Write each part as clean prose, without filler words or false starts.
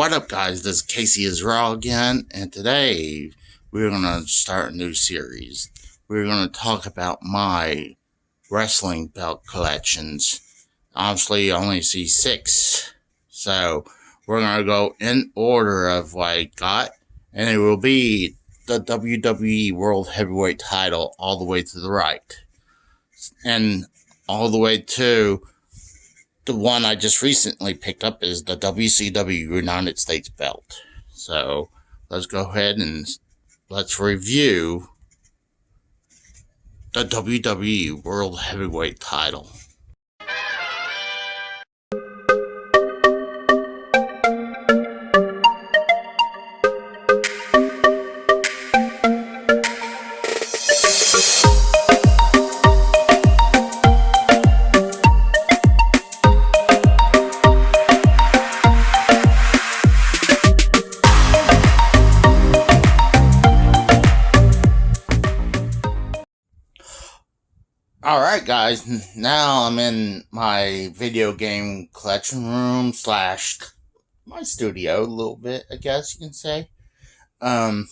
What up, guys? This is Casey Israel again, and today we're going to start a new series. We're going to talk about my wrestling belt collections. Honestly, I only see 6, so we're going to go in order of what I got, and it will be the WWE World Heavyweight title all the way to the right, and all the way to the one I just recently picked up is the WCW United States belt. So let's go ahead and let's review the WWE World Heavyweight title. Alright, guys, now I'm in my video game collection room / my studio a little bit, I guess you can say. And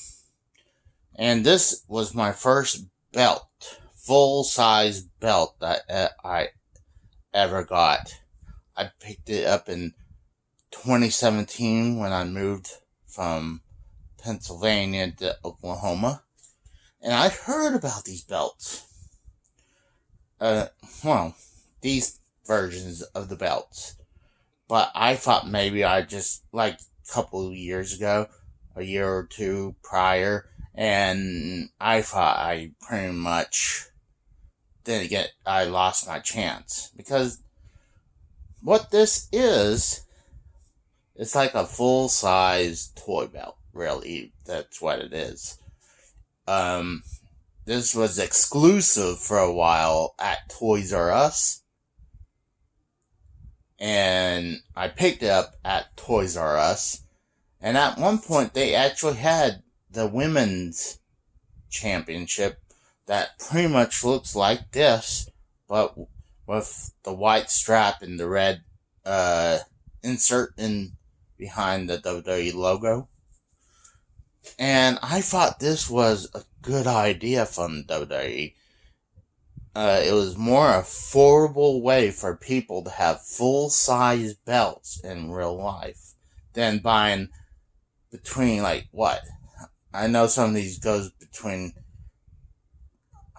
this was my first belt, full-size belt that I ever got. I picked it up in 2017 when I moved from Pennsylvania to Oklahoma. And I heard about these belts. These versions of the belts. But I thought maybe I just, like a couple of years ago, a year or two prior, and I thought I pretty much I lost my chance. Because what this is, it's like a full-size toy belt, really. That's what it is. This was exclusive for a while at Toys R Us. And I picked it up at Toys R Us. And at one point, they actually had the women's championship that pretty much looks like this, but with the white strap and the red insert in behind the WWE logo. And I thought this was a good idea from WWE. It was more affordable way for people to have full-size belts in real life than buying between, I know some of these goes between,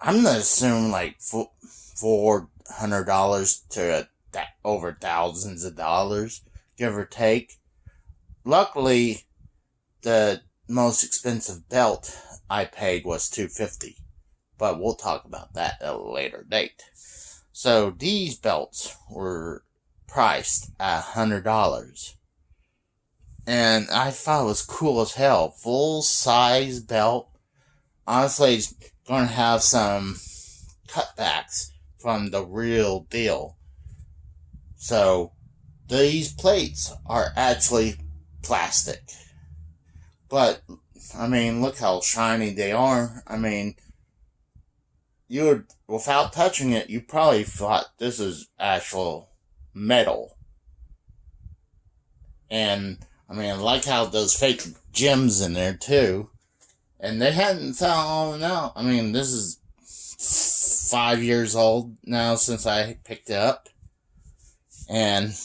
I'm going to assume $400 to over thousands of dollars, give or take. Luckily, the most expensive belt I paid was $250, but we'll talk about that at a later date. So these belts were priced at $100, and I thought it was cool as hell. Full size belt. Honestly, it's going to have some cutbacks from the real deal. So these plates are actually plastic. But, look how shiny they are. Without touching it, you probably thought this is actual metal. And, I like how those fake gems in there, too. And they hadn't found out. This is 5 years old now since I picked it up. And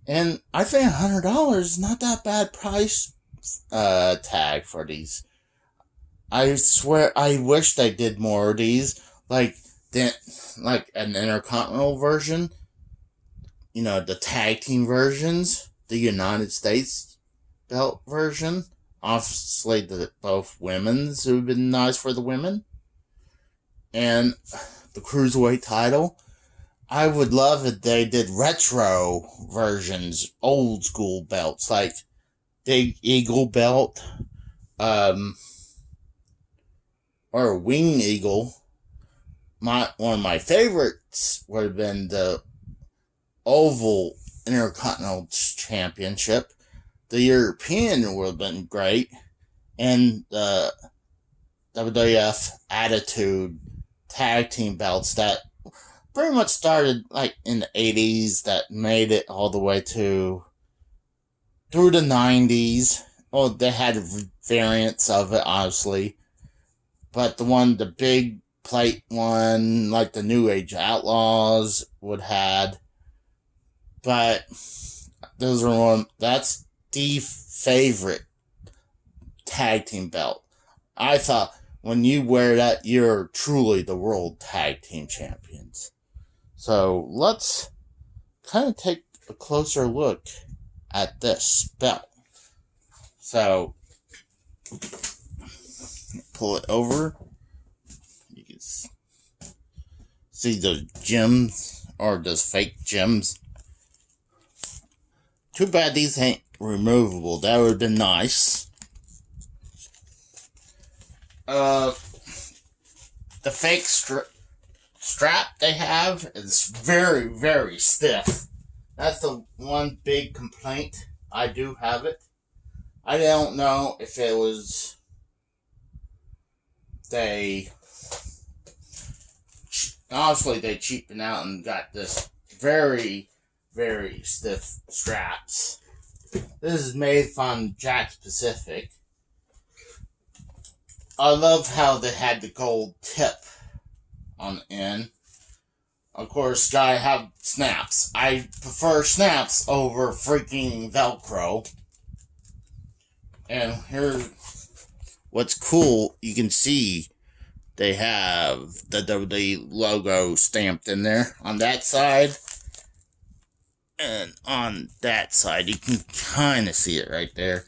And I think $100 is not that bad price tag for these. I swear, I wish they did more of these, like an Intercontinental version. The tag team versions, the United States belt version. Obviously, both women's would have been nice for the women, and the Cruiserweight title. I would love if they did retro versions, old school belts, like Big Eagle belt, or Wing Eagle. One of my favorites would have been the Oval Intercontinental Championship. The European would have been great, and the WWF Attitude Tag Team belts that pretty much started like in the 80s that made it all the way to through the 90s. Well, they had variants of it, obviously. But the big plate one, like the New Age Outlaws would had. But that's the favorite tag team belt. I thought when you wear that, you're truly the world tag team champions. So let's kind of take a closer look at this belt. So pull it over. You can see those gems, or those fake gems. Too bad these ain't removable. That would have been nice. The fake strap they have is very, very stiff. That's the one big complaint. I do have it. I don't know if it was obviously they cheaped out and got this very, very stiff straps. This is made from Jack's Pacific. I love how they had the gold tip on the end. Of course, gotta have snaps. I prefer snaps over freaking Velcro. And here's what's cool. You can see they have the WWE logo stamped in there on that side. And on that side, you can kind of see it right there.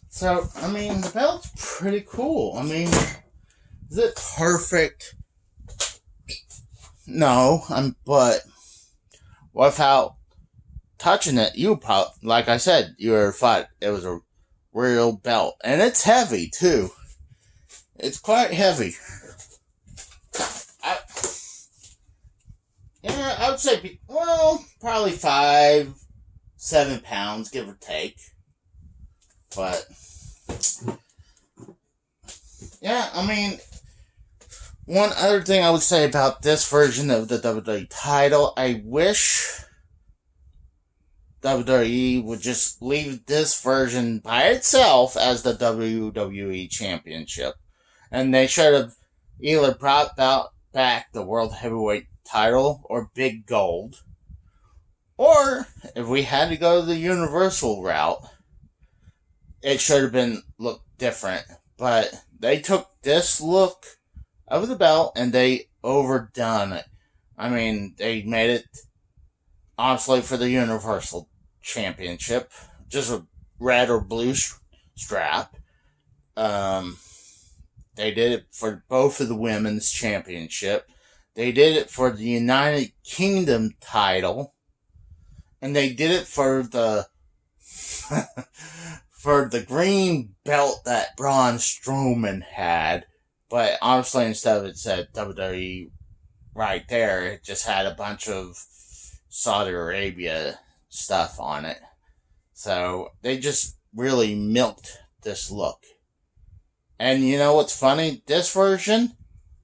So, I mean, the belt's pretty cool. I mean, is it perfect? No, but without touching it, you probably, like I said, you would have thought it was a real belt. And it's heavy, too. It's quite heavy. I would say, well, probably 5-7 pounds, give or take. But, yeah, I mean, one other thing I would say about this version of the WWE title, I wish WWE would just leave this version by itself as the WWE Championship. And they should have either brought back the World Heavyweight title or Big Gold. Or, if we had to go the Universal route, it should have been looked different. But they took this look of the belt and they overdone it. I mean, they made it obviously for the Universal Championship, just a red or blue strap. They did it for both of the women's championship. They did it for the United Kingdom title, and they did it for the for the green belt that Braun Strowman had. But honestly, instead of it said WWE right there, it just had a bunch of Saudi Arabia stuff on it. So they just really milked this look. And you know what's funny? This version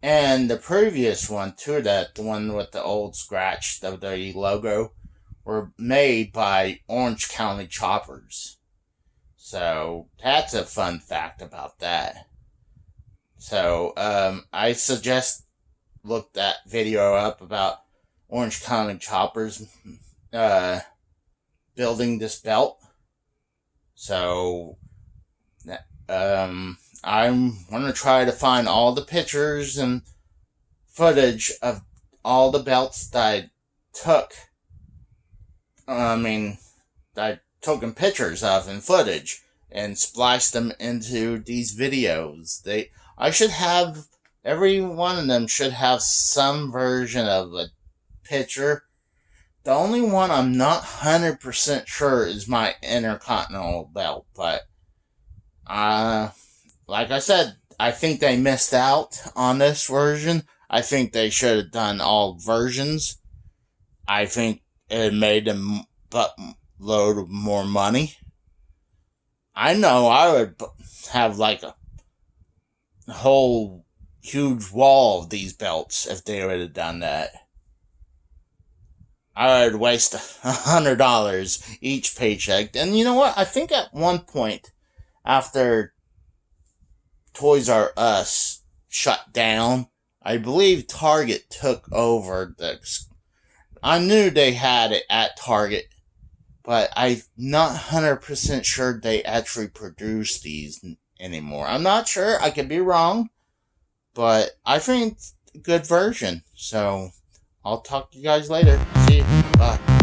and the previous one too, the one with the old scratch WWE logo, were made by Orange County Choppers. So that's a fun fact about that. So I suggest look that video up about Orange County Choppers building this belt. So I'm going to try to find all the pictures and footage of all the belts that I took. That I took pictures of and footage and spliced them into these videos. I should have, every one of them should have some version of a picture. The only one I'm not 100% sure is my Intercontinental belt, but like I said, I think they missed out on this version. I think they should have done all versions. I think it made them load of more money. I know I would have like a whole huge wall of these belts if they would have done that. I would waste $100 each paycheck. And you know what? I think at one point, after Toys R Us shut down, I believe Target took over I knew they had it at Target, but I'm not 100% sure they actually produce these anymore. I'm not sure. I could be wrong, but I think it's a good version. So I'll talk to you guys later. See you. Bye.